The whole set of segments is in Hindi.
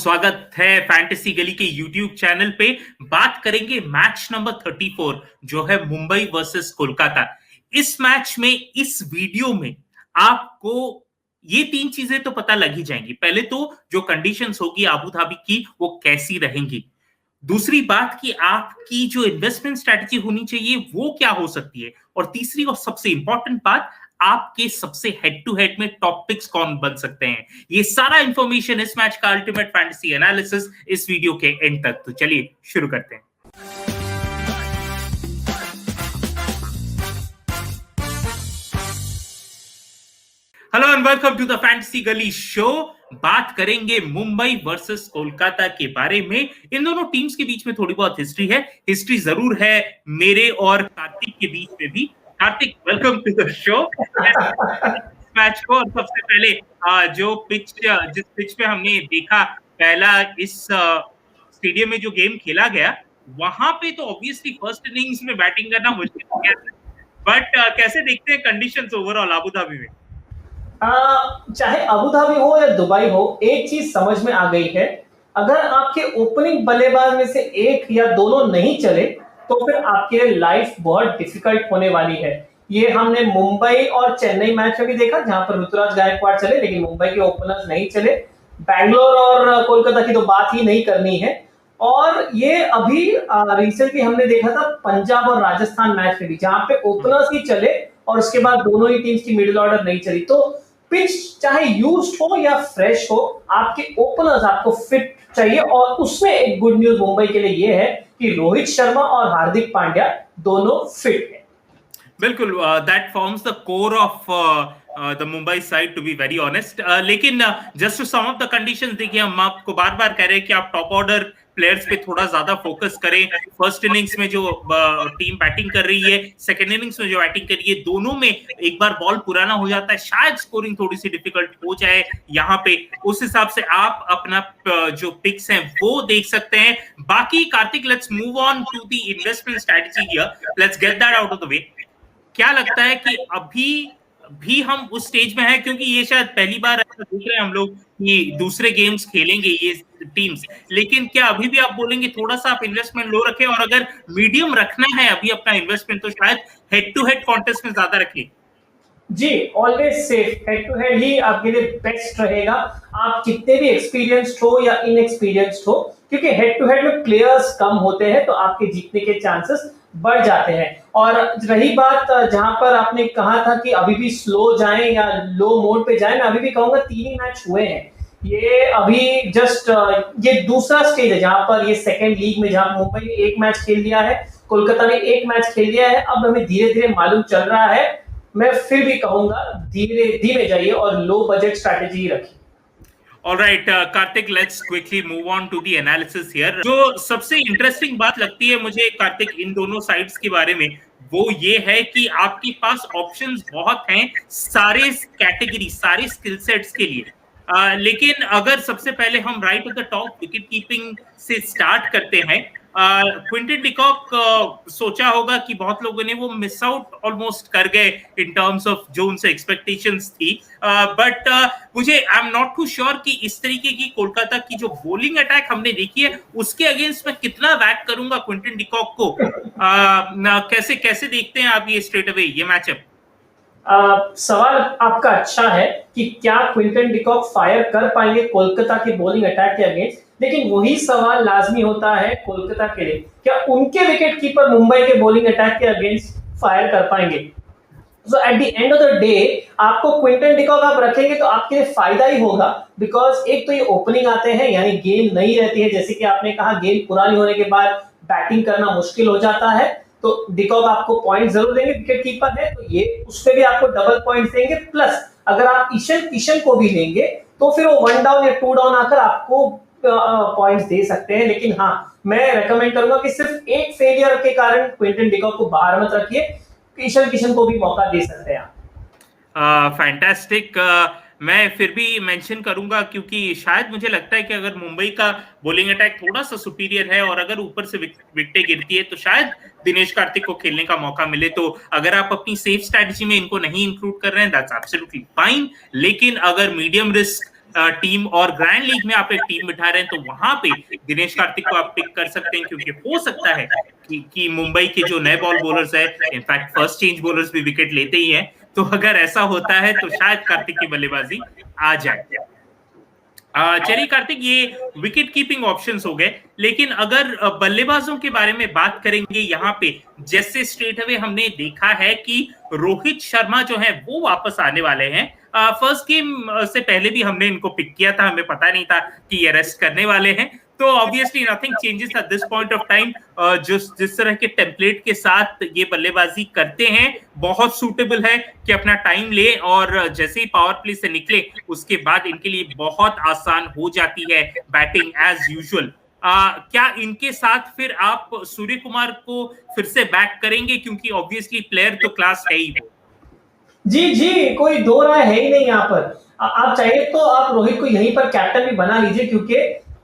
स्वागत है फैंटेसी गली के YouTube चैनल पे। बात करेंगे मैच नंबर 34 जो है मुंबई वर्सेस कोलकाता। इस मैच में इस वीडियो में आपको ये तीन चीजें तो पता लग ही जाएंगी। पहले तो जो कंडीशंस होगी आबू धाबी की वो कैसी रहेंगी, दूसरी बात कि आपकी जो इन्वेस्टमेंट स्ट्रेटजी होनी चाहिए वो क्या हो सकती है, और तीसरी और सबसे इंपॉर्टेंट बात, आपके सबसे हेड टू हेड में टॉप पिक्स कौन बन सकते हैं। ये सारा इंफॉर्मेशन इस मैच का अल्टीमेट फैंटेसी एनालिसिस इस वीडियो के एंड तक। तो चलिए शुरू करते हैं। Hello and welcome to the fantasy Gully show. बात करेंगे मुंबई वर्सेस कोलकाता के बारे में। इन दोनों टीम्स के बीच में थोड़ी बहुत हिस्ट्री है, हिस्ट्री जरूर है मेरे और कार्तिक के बीच में भी। Kartik, welcome to the show. Match को, और सबसे पहले जिस पिच पे हमने देखा पहला इस स्टेडियम में जो गेम खेला गया, वहां पे तो ऑब्वियसली फर्स्ट इनिंग्स में बैटिंग करना मुश्किल हो गया, बट कैसे देखते हैं कंडीशंस ओवरऑल आबू धाबी में? चाहे अबू धाबी हो या दुबई हो, एक चीज समझ में आ गई है, अगर आपके ओपनिंग बल्लेबाज में से एक या दोनों नहीं चले तो फिर आपके लिए लाइफ बहुत डिफिकल्ट होने वाली है। ये हमने मुंबई और चेन्नई मैच में भी देखा, जहां पर ऋतुराज गायकवाड़ चले लेकिन मुंबई के ओपनर्स नहीं चले। बैंगलोर और कोलकाता की तो बात ही नहीं करनी है। और ये अभी रिसेंटली हमने देखा था पंजाब और राजस्थान मैच में भी, जहां पे ओपनर्स ही चले और उसके बाद दोनों ही टीम्स की मिडिल ऑर्डर नहीं चली। तो पिच चाहे यूज्ड हो या फ्रेश हो, आपके ओपनर्स आपको फिट चाहिए। और उसमें एक गुड न्यूज मुंबई के लिए ये है कि रोहित शर्मा और हार्दिक पांड्या दोनों फिट हैं। बिल्कुल, that forms the core of the Mumbai side, to be very honest. लेकिन just to some of the conditions, देखिए हम आपको बार बार कह रहे हैं कि आप टॉप ऑर्डर प्लेयर्स पे थोड़ा ज्यादा फोकस करें। फर्स्ट इनिंग्स में जो टीम बैटिंग कर रही है, सेकंड इनिंग्स में जो बैटिंग कर रही है, दोनों में एक बार बॉल पुराना हो जाता है, शायद स्कोरिंग थोड़ी सी डिफिकल्ट हो जाए यहाँ पे। उस हिसाब से आप अपना जो पिक्स हैं वो देख सकते हैं। बाकी Kartik, let's move on to the investment strategy here, let's get that out of the way. क्या लगता है कि अभी भी हम उस स्टेज में हैं, क्योंकि ये शायद पहली बार ऐसा देख रहे हैं हम लोग कि दूसरे गेम्स खेलेंगे ये टीम्स, लेकिन क्या अभी भी आप बोलेंगे थोड़ा सा आप इन्वेस्टमेंट लो रखें, और अगर मीडियम रखना है अभी अपना इन्वेस्टमेंट तो शायद हेड टू हेड कॉन्टेस्ट में ज्यादा रखें? जी, always safe, head to head ही आपके लिए बेस्ट रहेगा। आप कितने भी एक्सपीरियंस्ड हो या इनएक्सपीरियंस्ड हो, क्योंकि हेड टू हेड में प्लेयर्स कम होते हैं तो आपके जीतने के चांसेस बढ़ जाते हैं। और रही बात जहां पर आपने कहा था कि अभी भी स्लो जाएं या लो मोड पे जाएं, मैं अभी भी कहूंगा 3 ही मैच हुए हैं। ये अभी जस्ट ये दूसरा स्टेज है जहां पर ये सेकंड लीग में, जहां मुंबई ने 1 मैच खेल लिया है, कोलकाता ने 1 मैच खेल लिया है। अब हमें धीरे धीरे मालूम चल रहा है। मैं फिर भी कहूंगा धीरे धीरे जाइए और लो बजट स्ट्रैटेजी रखिए। Alright Kartik, let's quickly move on to the analysis here. जो सबसे इंटरेस्टिंग बात लगती है मुझे कार्तिक इन दोनों साइड्स के बारे में, वो ये है कि आपके पास ऑप्शंस बहुत हैं सारे कैटेगरी, सारे स्किल सेट्स के लिए। लेकिन अगर सबसे पहले हम right of the top wicket keeping से स्टार्ट करते हैं, क्विंटन डिकॉक, सोचा होगा कि बहुत लोगों ने वो मिस आउट ऑलमोस्ट कर गए इन टर्म्स ऑफ जो उनसे एक्सपेक्टेशंस थी, बट मुझे I am not too sure कि इस तरीके की कोलकाता की जो बॉलिंग अटैक हमने देखी है उसके अगेंस्ट मैं कितना बैक करूंगा क्विंटन डिकॉक को। कैसे कैसे देखते हैं आप ये स्ट्रेट अवे ये मैचअप? सवाल आपका अच्छा है कि क्या क्विंटन डिकॉक फायर कर पाएंगे कोलकाता की बॉलिंग अटैक के अगेंस्ट, लेकिन वही सवाल लाजमी होता है कोलकाता के लिए, क्या उनके विकेट कीपर मुंबई के बॉलिंग अटैक के अगेंस्ट फायर कर पाएंगे। So at the end of the day आपको क्विंटन डिकॉक आप रखेंगे तो आपके लिए फायदा ही होगा, बिकॉज एक तो ये ओपनिंग आते हैं, यानी गेंद नहीं रहती है, जैसे कि आपने कहा गेंद पुरानी होने के बाद बैटिंग करना मुश्किल हो जाता है, तो डिकॉक आपको पॉइंट जरूर देंगे, विकेट कीपर है तो ये उसपे भी आपको डबल पॉइंट देंगे। प्लस अगर आप ईशन किशन को भी लेंगे तो फिर वो 1 डाउन या 2 डाउन आकर आपको पॉइंट्स दे सकते हैं। लेकिन हाँ, मैं रेकमेंड करूंगा कि सिर्फ एक फेलियर के कारण क्विंटन डिकॉक को बाहर मत रखिए, ईशन किशन को भी मौका दे सकते हैं आप। फैंटास्टिक। मैं फिर भी मेंशन करूंगा क्योंकि शायद मुझे लगता है कि अगर मुंबई का बॉलिंग अटैक थोड़ा सा सुपीरियर है और अगर ऊपर से विकेटें गिरती है तो शायद दिनेश कार्तिक को खेलने का मौका मिले। तो अगर आप अपनी सेफ स्ट्रैटेजी में इनको नहीं इंक्लूड कर रहे हैं, दैट्स एब्सोल्युटली फाइन। लेकिन अगर मीडियम रिस्क टीम और ग्रैंड लीग में आप एक टीम बिठा रहे हैं तो वहां पे दिनेश कार्तिक को आप पिक कर सकते हैं, क्योंकि हो सकता है कि मुंबई के जो नए बॉल बॉलर्स है, इनफैक्ट फर्स्ट चेंज बॉलर्स भी विकेट लेते ही हैं, तो अगर ऐसा होता है तो शायद कार्तिक की बल्लेबाजी आ जाए। चलिए कार्तिक, ये विकेट कीपिंग ऑप्शंस हो गए, लेकिन अगर बल्लेबाजों के बारे में बात करेंगे यहाँ पे, जैसे स्ट्रेट अवे हमने देखा है कि रोहित शर्मा जो है वो वापस आने वाले हैं। फर्स्ट गेम से पहले भी हमने इनको पिक किया था, हमें पता नहीं था कि ये रेस्ट करने वाले हैं, तो obviously nothing changes at this point of time. जिस तरह के टेम्पलेट के साथ ये बल्लेबाजी करते हैं बहुत सूटेबल है कि अपना टाइम ले, और जैसे ही पावर प्ले से निकले उसके बाद इनके लिए बहुत आसान हो जाती है बैटिंग एज यूजुअल। क्या इनके साथ फिर आप सूर्य कुमार को फिर से बैक करेंगे, क्योंकि ऑब्वियसली प्लेयर तो क्लास है ही वो। जी जी, कोई दो राय है ही नहीं यहाँ पर। आप चाहिए तो आप रोहित को यहीं पर कैप्टन भी बना लीजिए, क्योंकि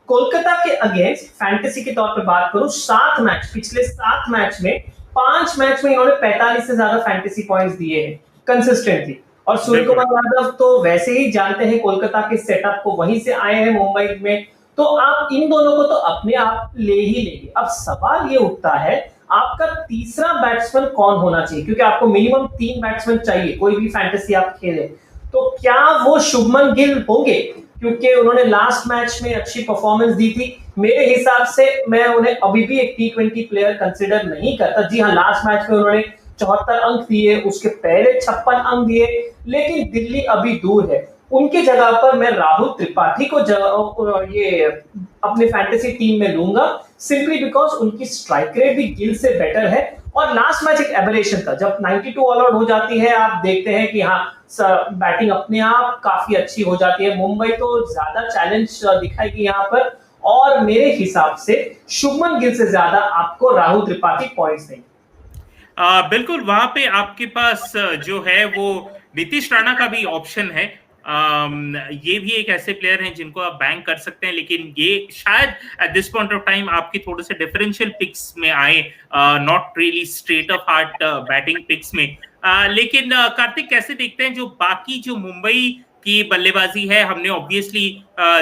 कोलकाता के अगेंस्ट फैंटेसी के तौर पे बात करूं, 7 मैच, पिछले 7 मैच में 5 मैच में इन्होंने 45 से ज्यादा फैंटेसी पॉइंट्स दिए हैं कंसिस्टेंटली। और सूर्य कुमार यादव तो वैसे ही जानते हैं कोलकाता के सेटअप को, वहीं से आए हैं मुंबई में, तो आप इन दोनों को तो अपने आप ले ही लेंगे। अब सवाल ये उठता है आपका तीसरा बैट्समैन कौन होना चाहिए, क्योंकि आपको मिनिमम 3 बैट्समैन चाहिए कोई भी फैंटेसी आप खेले। तो क्या वो शुभमन गिल होंगे, क्योंकि उन्होंने लास्ट मैच में अच्छी परफॉर्मेंस दी थी। मेरे हिसाब से मैं उन्हें अभी भी एक T20 प्लेयर कंसिडर नहीं करता। जी हाँ, लास्ट मैच में उन्होंने 74 अंक दिए, उसके पहले 56 अंक दिए, लेकिन दिल्ली अभी दूर है। उनकी जगह पर मैं राहुल त्रिपाठी को ये अपने फैंटेसी टीम में लूंगा, सिंपली बिकॉज उनकी स्ट्राइक रेट भी गिल से बेटर है। और लास्ट मैच एक एबरेशन था, जब 92 ऑल आउट हो जाती है, आप देखते हैं कि हाँ बैटिंग अपने आप काफी अच्छी हो जाती है। मुंबई तो ज्यादा चैलेंज दिखाएगी यहाँ पर, और मेरे हिसाब से शुभमन गिल से ज्यादा आपको राहुल त्रिपाठी पॉइंट्स देंगे। बिल्कुल, वहां पे आपके पास जो है वो नीतीश राणा का भी ऑप्शन है। ये भी एक ऐसे प्लेयर हैं जिनको आप बैंक कर सकते हैं, लेकिन ये शायद at this point of time आपकी थोड़े से डिफरेंशियल पिक्स में आए, not really straight of heart batting picks में। लेकिन कार्तिक, कैसे देखते हैं जो बाकी जो मुंबई की बल्लेबाजी है? हमने ऑब्वियसली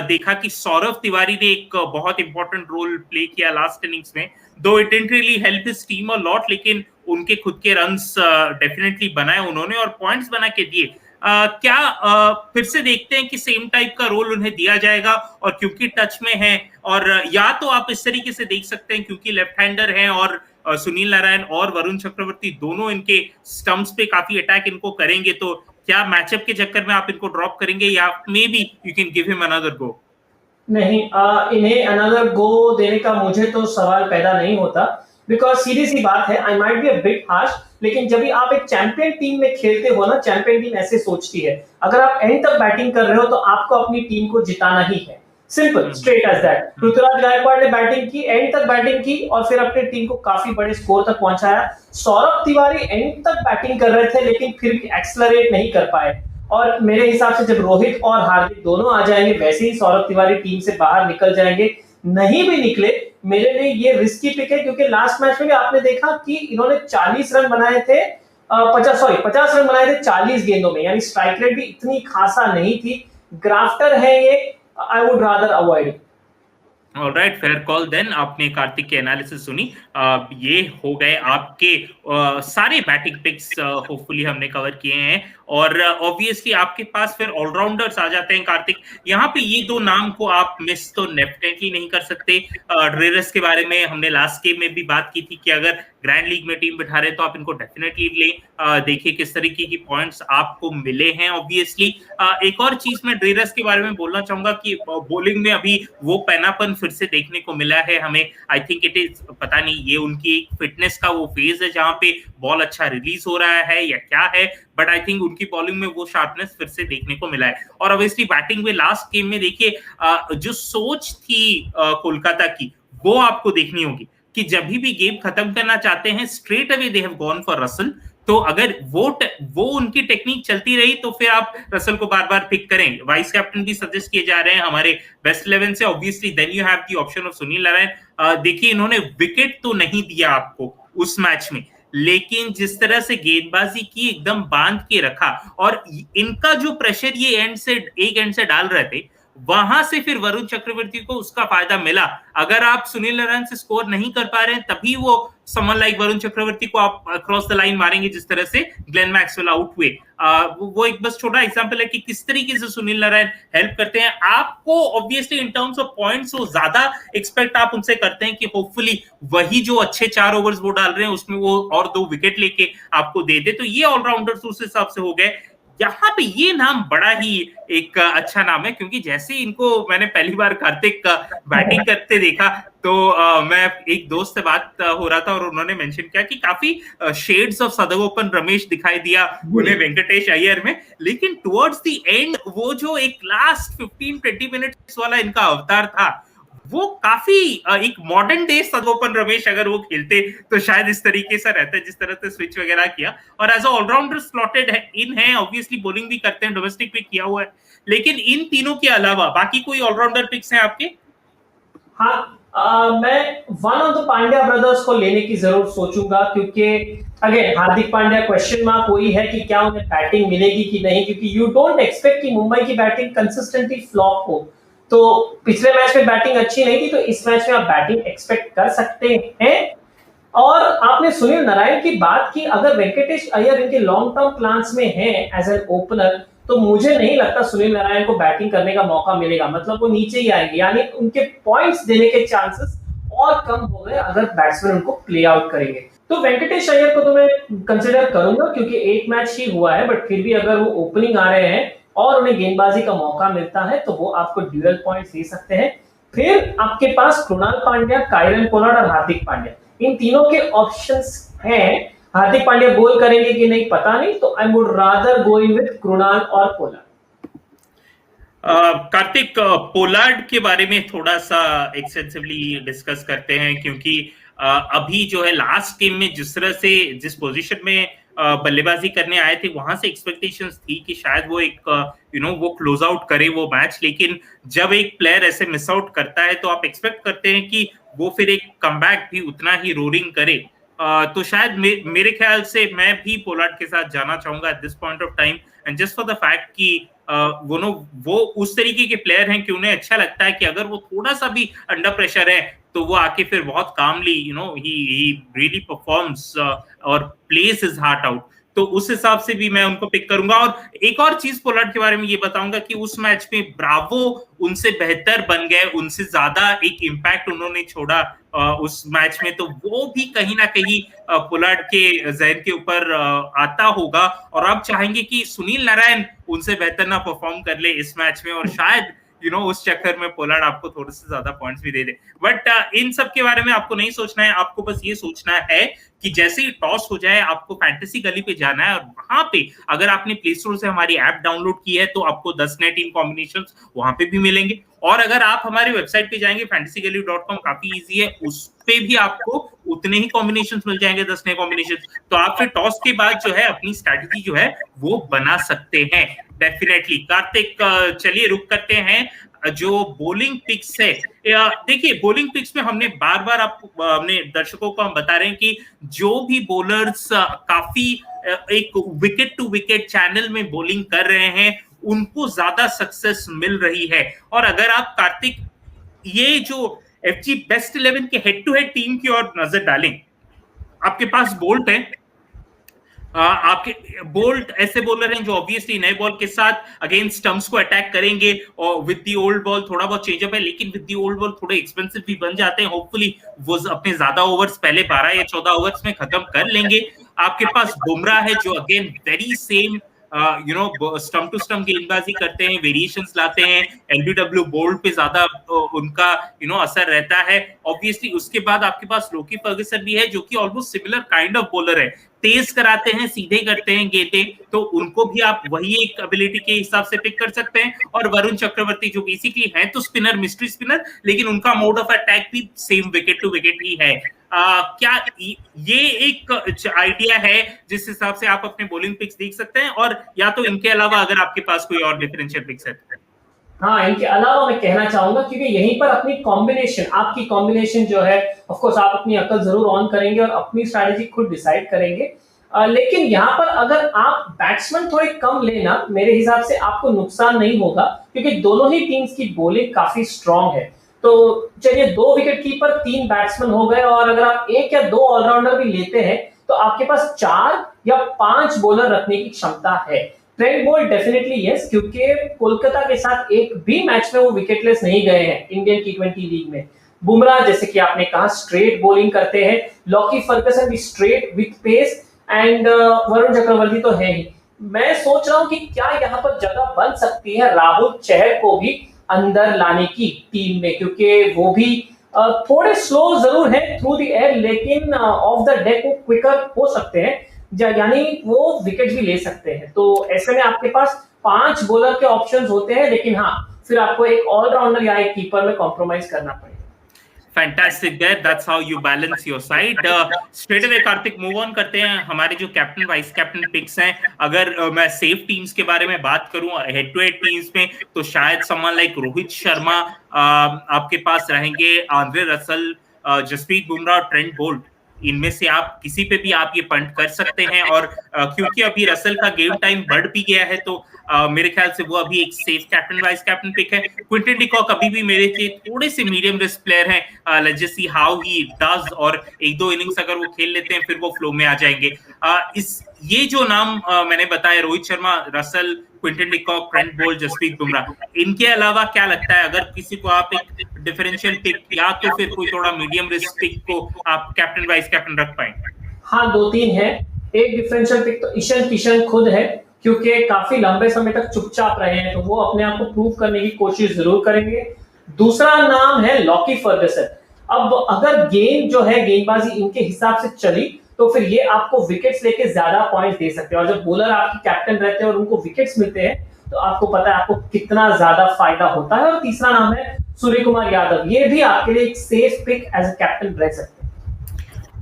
देखा कि सौरव तिवारी ने एक बहुत इंपॉर्टेंट रोल प्ले किया लास्ट इनिंग्स में, दो it didn't really help his team a lot, लेकिन उनके खुद के रन्स डेफिनेटली बनाए उन्होंने और पॉइंट्स बना के दिए। क्या फिर से देखते हैं कि सेम टाइप का रोल उन्हें दिया जाएगा? और क्योंकि टच में है, और या तो आप इस तरीके से देख सकते हैं क्योंकि लेफ्ट हैंडर हैं और सुनील नारायण और वरुण चक्रवर्ती दोनों इनके स्टंप्स पे काफी अटैक इनको करेंगे, तो क्या मैचअप के चक्कर में आप इनको ड्रॉप करेंगे, या may be you can give him another go? नहीं, इन्हें अनदर गो देने का मुझे तो सवाल पैदा नहीं होता, बिकॉज सीधी सी बात है, I might be a bit harsh, लेकिन जब भी आप एक चैंपियन टीम में खेलते हो ना, चैंपियन टीम ऐसे सोचती है, अगर आप एंड तक बैटिंग कर रहे हो तो आपको अपनी टीम को जिताना ही है। Simple, straight as that. Ruturaj Gaikwad ने बैटिंग की, एंड तक बैटिंग की, और फिर अपनी टीम को काफी बड़े स्कोर तक पहुंचाया। सौरभ तिवारी एंड तक बैटिंग कर रहे थे, लेकिन फिर भी एक्सेलरेट नहीं कर पाए। और मेरे हिसाब से जब रोहित और हार्दिक दोनों आ जाएंगे, वैसे ही सौरभ तिवारी टीम से बाहर निकल जाएंगे। नहीं भी निकले, मेरे लिए ये रिस्की पिक है, क्योंकि लास्ट मैच में भी आपने देखा कि इन्होंने 40 रन बनाए थे, 50 रन बनाए थे 40 गेंदों में, यानी स्ट्राइक रेट भी इतनी खासा नहीं थी। ग्राफ्टर है ये, I would rather avoid. Alright, fair call then. आपने कार्तिक के एनालिसिस सुनी, ये हो गए आपके सारे बैटिंग पिक्स, होपफुली हमने कवर किए हैं, और ऑब्वियसली आपके पास फिर ऑलराउंडर्स आ जाते हैं कार्तिक। यहाँ पे ये दो नाम को आप मिस तो डेफिनेटली नहीं कर सकते। ड्रेरस के बारे में हमने लास्ट गेम में भी बात की थी कि अगर ग्रैंड लीग में टीम बिठा रहे तो आप इनको डेफिनेटली लें। देखिए किस तरीके की पॉइंट्स आपको मिले हैं। ऑब्वियसली एक और चीज मैं ड्रेरस के बारे में बोलना चाहूंगा कि बॉलिंग में अभी वो पैनापन फिर से देखने को मिला है हमें। आई थिंक इट इज, पता नहीं ये उनकी फिटनेस का वो फेज है जहां पे बॉल अच्छा रिलीज हो रहा है या क्या है, बट आई थिंक उनकी बॉलिंग में वो शार्पनेस फिर से देखने को मिला है। और ऑब्वियसली बैटिंग में लास्ट गेम में देखिए जो सोच थी कोलकाता की, वो आपको देखनी होगी कि जब भी गेम खत्म करना चाहते हैं straight away they have gone for Russell. तो अगर वो उनकी टेक्निक चलती रही तो फिर आप रसल को बार बार पिक करें। वाइस कैप्टन भी सजेस्ट किए जा रहे हैं हमारे बेस्ट 11 से। Obviously then you have the option of Sunil Narine. देखिए इन्होंने विकेट तो नहीं दिया आपको उस मैच में, लेकिन जिस तरह से गेंदबाजी की एकदम बांध के रखा, और इनका जो प्रेशर ये एक एंड से डाल रहे थे वहां से फिर वरुण चक्रवर्ती को उसका फायदा मिला। अगर आप सुनील नारायण से स्कोर नहीं कर पा रहे हैं, तभी वो समन लाइक वरुण चक्रवर्ती को आप क्रॉस द लाइन मारेंगे, जिस तरह से ग्लेन मैक्सवेल आउट हुए। वो एक बस छोटा एग्जांपल है कि किस तरीके से सुनील नारायण हेल्प करते हैं आपको। Obviously in terms of points वो ज्यादा एक्सपेक्ट आप उनसे करते हैं कि होपफुली वही जो अच्छे 4 ओवर्स वो डाल रहे हैं उसमें वो और 2 विकेट लेके आपको दे दे। तो ये ऑलराउंडर्स उस हिसाब से हो गए। यहाँ पे ये नाम बड़ा ही एक अच्छा नाम है, क्योंकि जैसे इनको मैंने पहली बार कार्तिक का बैटिंग करते देखा, तो मैं एक दोस्त से बात हो रहा था और उन्होंने मेंशन किया कि काफी शेड्स ऑफ सदगोपन रमेश दिखाई दिया उन्हें वेंकटेश अय्यर में। लेकिन टुवर्ड्स द एंड वो जो एक लास्ट 15-20 मिनट्स वाला इनका अवतार था, वो काफी एक मॉडर्न डे सदगोपन रमेश अगर वो खेलते तो शायद इस तरीके से रहता है जिस तरह से स्विच वगैरह किया। और एज ऑलराउंडर स्लॉटेड इन है, ऑब्वियसली बॉलिंग भी करते हैं, डोमेस्टिक भी किया हुआ है। लेकिन इन तीनों के अलावा बाकी कोई ऑलराउंडर पिक्स हैं आपके? हाँ, मैं one of the Pandya brothers को लेने की जरूर सोचूंगा, क्योंकि again Hardik Pandya question mark वही है कि क्या उन्हें बैटिंग मिलेगी कि नहीं, क्योंकि यू डोंट एक्सपेक्ट कि मुंबई की बैटिंग कंसिस्टेंटली फ्लॉप हो। तो पिछले मैच में बैटिंग अच्छी नहीं थी, तो इस मैच में आप बैटिंग एक्सपेक्ट कर सकते हैं। और आपने सुनील नारायण की बात की, अगर वेंकटेश अय्यर इनके लॉन्ग टर्म प्लान्स में है एज एन ओपनर, तो मुझे नहीं लगता सुनील नारायण को बैटिंग करने का मौका मिलेगा। मतलब वो नीचे ही आएंगे, यानी उनके पॉइंट्स देने के चांसेस और कम हो गए अगर बैट्समैन उनको प्ले आउट करेंगे। तो वेंकटेश अय्यर को तो मैं कंसिडर करूंगा, क्योंकि एक मैच ही हुआ है, बट फिर भी अगर वो ओपनिंग आ रहे हैं और उन्हें गेंदबाजी का मौका मिलता है तो वो आपको ड्यूअल पॉइंट्स दे सकते हैं। फिर आपके पास कृणाल पांड्या, कायरन पोलार्ड और हार्दिक पांड्या, इन तीनों के ऑप्शंस हैं। हार्दिक पांड्या बोल करेंगे कि नहीं पता नहीं, तो आई would rather going with Krunal और पोलार्ड। कार्तिक, पोलार्ड के बारे में थोड़ा सा एक्सटेंसिवली डिस्कस करते हैं, क्योंकि अभी जो है लास्ट गेम में जिस तरह से जिस पोजीशन में बल्लेबाजी करने आए थे, वहां से एक्सपेक्टेशंस थी कि शायद वो एक वो क्लोज आउट करे वो मैच। लेकिन जब एक प्लेयर ऐसे मिस आउट करता है तो आप एक्सपेक्ट करते हैं कि वो फिर एक कमबैक भी उतना ही रोरिंग करे। तो शायद मेरे ख्याल से मैं भी पोलार्ड के साथ जाना चाहूंगा eight this point of time, and just for the fact कि वो उस तरीके के प्लेयर हैं कि उन्हें अच्छा लगता है कि अगर वो थोड़ा सा भी अंडर प्रेशर है तो वो आके फिर बहुत कामली ही रियली परफॉर्म्स और प्लेस हिज हार्ट आउट। तो उस हिसाब से भी मैं उनको पिक करूंगा। और एक और चीज पोलार्ड के बारे में ये बताऊंगा कि उस मैच में ब्रावो उनसे बेहतर बन गए, उनसे ज्यादा एक इम्पैक्ट उन्होंने छोड़ा उस मैच में, तो वो भी कहीं ना कहीं पोलार्ड के जहन के ऊपर आता होगा। और आप चाहेंगे कि सुनील नारायण उनसे बेहतर ना परफॉर्म कर ले इस मैच में, और शायद उस चक्कर में पोलार्ड आपको थोड़े से ज्यादा पॉइंट्स भी दे दे। बट इन सब के बारे में आपको नहीं सोचना है, आपको बस ये सोचना है कि जैसे ही टॉस हो जाए आपको फैंटेसी गली पे जाना है, और वहां पे अगर आपने प्ले स्टोर से हमारी ऐप डाउनलोड की है तो आपको 10 नए टीम कॉम्बिनेशंस वहां पे भी मिलेंगे। और अगर आप हमारी वेबसाइट पे जाएंगे fantasygalley.com, काफी इजी है, उस पे भी आपको उतने ही कॉम्बिनेशंस मिल जाएंगे, 10 नए कॉम्बिनेशन। तो आप फिर टॉस के बाद जो है अपनी स्ट्रैटेजी जो है वो बना सकते हैं डेफिनेटली। कार्तिक, चलिए रुक करते हैं जो बॉलिंग पिक्स है। देखिए बॉलिंग पिक्स में हमने बार बार हमने दर्शकों को हम बता रहे हैं कि जो भी बॉलर्स काफी एक विकेट टू विकेट चैनल में बॉलिंग कर रहे हैं उनको ज्यादा सक्सेस मिल रही है। और अगर आप कार्तिक ये जो एफजी बेस्ट 11 के हेड टू हेड टीम की ओर नजर डालें, आपके पास बोल्ट है, आपके बोल्ट ऐसे बॉलर हैं जो ऑब्वियसली नए बॉल के साथ अगेंस्ट स्टंप्स को अटैक करेंगे, और विद दी ओल्ड बॉल थोड़ा बहुत चेंजअप है, लेकिन विद दी ओल्ड बॉल थोड़े एक्सपेंसिव भी बन जाते हैं। होपफुली वो अपने ज्यादा ओवर्स पहले 12 या 14 ओवर्स में खत्म कर लेंगे। आपके पास बुमराह है जो again very same stump to stump गेंदबाजी करते हैं, वेरिएशंस लाते हैं, एलबीडब्ल्यू बोल्ड पे ज्यादा उनका असर रहता है। ऑब्वियसली उसके बाद आपके पास लोकी फर्गसन भी है जो कि almost similar kind of bowler है, तेज कराते हैं, सीधे करते हैं गेंदें, तो उनको भी आप वही एक एबिलिटी के हिसाब से पिक कर सकते हैं। और वरुण चक्रवर्ती जो बेसिकली है तो स्पिनर, मिस्ट्री स्पिनर, लेकिन उनका मोड ऑफ अटैक भी सेम विकेट टू विकेट ही है। क्या ये एक आइडिया है जिस हिसाब से आप अपने बॉलिंग पिक्स देख सकते हैं, और या तो इनके अलावा अगर आपके पास कोई और डिफरेंशियल पिक्स है? हाँ, इनके अलावा मैं कहना चाहूंगा, क्योंकि यहीं पर अपनी कॉम्बिनेशन, आपकी कॉम्बिनेशन जो है, ऑफ कोर्स आप अपनी अकल जरूर ऑन करेंगे और अपनी स्ट्रैटेजी खुद डिसाइड करेंगे। लेकिन यहाँ पर अगर आप बैट्समैन थोड़े कम लेना, मेरे हिसाब से आपको नुकसान नहीं होगा, क्योंकि दोनों ही टीम्स की बॉलिंग काफी स्ट्रांग है। तो चलिए 2 विकेट कीपर 3 बैट्समैन हो गए, और अगर आप 1 या 2 ऑलराउंडर भी लेते हैं तो आपके पास 4 या 5 बॉलर रखने की क्षमता है। ट्रेंट बोल्ट डेफिनेटली यस, क्योंकि कोलकाता के साथ एक भी मैच में वो विकेटलेस नहीं गए हैं इंडियन टी20 लीग में। बुमराह जैसे कि आपने कहा स्ट्रेट बॉलिंग करते हैं, लॉकी फर्गसन भी straight with pace, and Varun Chakravarthy तो है ही। मैं सोच रहा हूं कि क्या यहाँ पर जगह बन सकती है राहुल चहर को भी अंदर लाने की टीम में, क्योंकि वो भी थोड़े स्लो जरूर है थ्रू द एयर, लेकिन ऑफ द डेक वो क्विकर हो सकते हैं, यानी वो विकेट भी ले सकते हैं। तो ऐसे में आपके पास 5 बॉलर के ऑप्शंस होते हैं, लेकिन हाँ फिर आपको एक ऑलराउंडर या एक कीपर में कॉम्प्रोमाइज करना पड़ेगा। Fantastic there. That's how you balance your side. Straight away Kartik move on करते हैं हमारे जो कैप्टन वाइस कैप्टन पिक्स हैं। अगर मैं सेफ टीम्स के बारे में बात करूं हेड टू हेड टीम्स में, तो शायद समवन लाइक रोहित शर्मा आपके पास रहेंगे, आंद्रे रसल, जसप्रीत बुमराह और ट्रेंट बोल्ट। इनमें से आप किसी पे भी आप ये पंट कर सकते हैं, और क्योंकि अभी रसल का गेम टाइम बढ़ भी गया है, तो मेरे ख्याल से वो अभी एक safe captain vice captain pick है। क्विंटन डिकॉक अभी भी मेरे लिए थोड़े से मीडियम रिस्क प्लेयर हैं, let's just see how he does, और 1-2 इनिंग्स अगर वो खेल लेते हैं फिर वो फ्लो में आ जाएंगे। ये जो नाम मैंने बताया, Rohit Sharma, Russell, Quinton de Kock, Trent Boult, Jasprit Bumrah, इनके अलावा क्या लगता है अगर किसी को आप एक डिफरेंशियल पिक या तो फिर कोई थोड़ा मीडियम रिस्क पिक को आप कैप्टन वाइस कैप्टन रख पाएंगे? हाँ, 2-3 है। एक डिफरेंशियल पिक तो ईशान किशन खुद है, क्योंकि काफी लंबे समय तक चुपचाप रहे हैं, तो वो अपने आप को प्रूव करने की कोशिश जरूर करेंगे। दूसरा नाम है लॉकी फर्गसन। अब अगर गेंद जो है गेंदबाजी इनके हिसाब से चली, तो फिर ये आपको विकेट्स लेके ज्यादा पॉइंट्स दे सकते हैं, और जब बॉलर आपके कैप्टन रहते हैं और उनको विकेट्स मिलते हैं, तो आपको पता है आपको कितना ज्यादा फायदा होता है। और तीसरा नाम है सूर्य कुमार यादव, ये भी आपके लिए एक safe pick as a captain रह सकते हैं।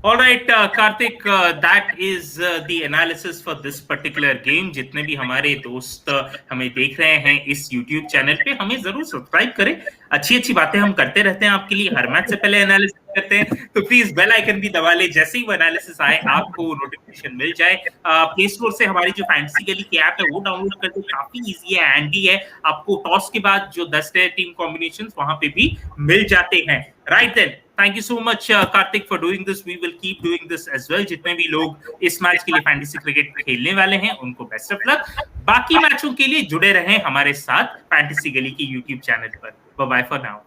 All right, Karthik, that is the analysis for this particular game. जितने भी हमारे दोस्त हमें देख रहे हैं इस YouTube चैनल पे, हमें जरूर सब्सक्राइब करें। अच्छी बातें हम करते रहते हैं आपके लिए, हर मैच से पहले एनालिसिस करते हैं, तो प्लीज बेल आइकन भी दबा ले, जैसे ही वो एनालिसिस आए आपको नोटिफिकेशन मिल जाए। प्ले स्टोर से हमारी जो फैंटेसी गली की ऐप है वो डाउनलोड कर दो, काफी इजी है, हैंडी है। आपको टॉस के बाद जो 10 टीम कॉम्बिनेशंस वहां पे भी मिल जाते हैं। Right then, thank you so much Karthik for doing this. We will keep doing this as well. जितने भी लोग इस मैच के लिए फैंटेसी क्रिकेट खेलने वाले हैं उनको बेस्ट ऑफ लक। बाकी मैचों के लिए जुड़े रहें हमारे साथ फैंटेसी गली की यूट्यूब चैनल पर। Bye bye for now.